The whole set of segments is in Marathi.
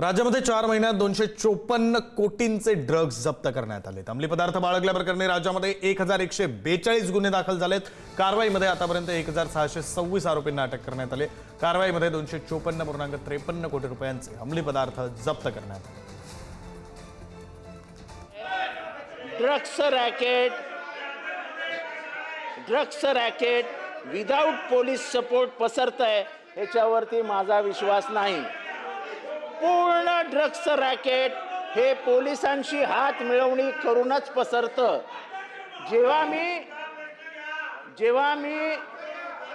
राज्यामध्ये 4 महिन्यात 254 कोटींचे ड्रग्ज जप्त करण्यात आले। अंमली पदार्थ बाळगल्याप्रकरणी राज्यामध्ये 1142 गुन्हे दाखल झालेत। कारवाईमध्ये आतापर्यंत 1626 आरोपींना अटक करण्यात आली। कारवाईमध्ये 254.53 कोटी रुपयांचे अंमली पदार्थ जप्त करण्यात आले। Drugs racket without police support पसरतंय ह्याच्यावरती माझा विश्वास नाही। पूर्ण ड्रग्स रॅकेट हे पोलिसांशी हात मिळवणी करूनच पसरतं। जेव्हा मी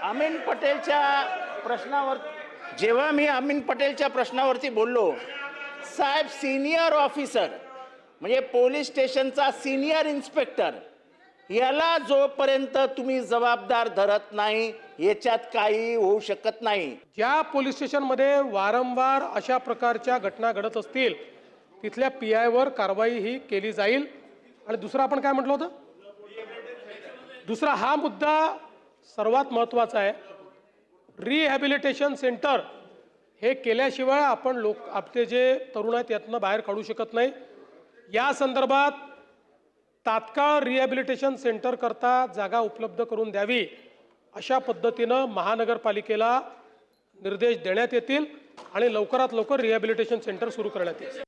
अमीन पटेलच्या प्रश्नावरती बोललो, साहेब सीनियर ऑफिसर म्हणजे पोलीस स्टेशनचा सीनियर इन्स्पेक्टर याला जोपर्यंत तुम्ही जबाबदार धरत नाही याच्यात काही होऊ शकत नाही। ज्या पोलीस स्टेशनमध्ये वारंवार अशा प्रकारच्या घटना घडत असतील तिथल्या PI वर कारवाई ही केली जाईल। आणि दुसरा आपण काय म्हटलं होतं, दुसरा हा मुद्दा सर्वात महत्त्वाचा आहे। रिहॅबिलिटेशन सेंटर हे केल्याशिवाय आपण आपले जे तरुण आहेत यातनं बाहेर काढू शकत नाही। या संदर्भात तात्काळ रिहॅबिलिटेशन सेंटर करता जागा उपलब्ध करून द्यावी अशा पद्धतीनं महानगरपालिकेला निर्देश देण्यात येतील आणि लवकरात लवकर रिहॅबिलिटेशन सेंटर सुरू करण्यात येईल।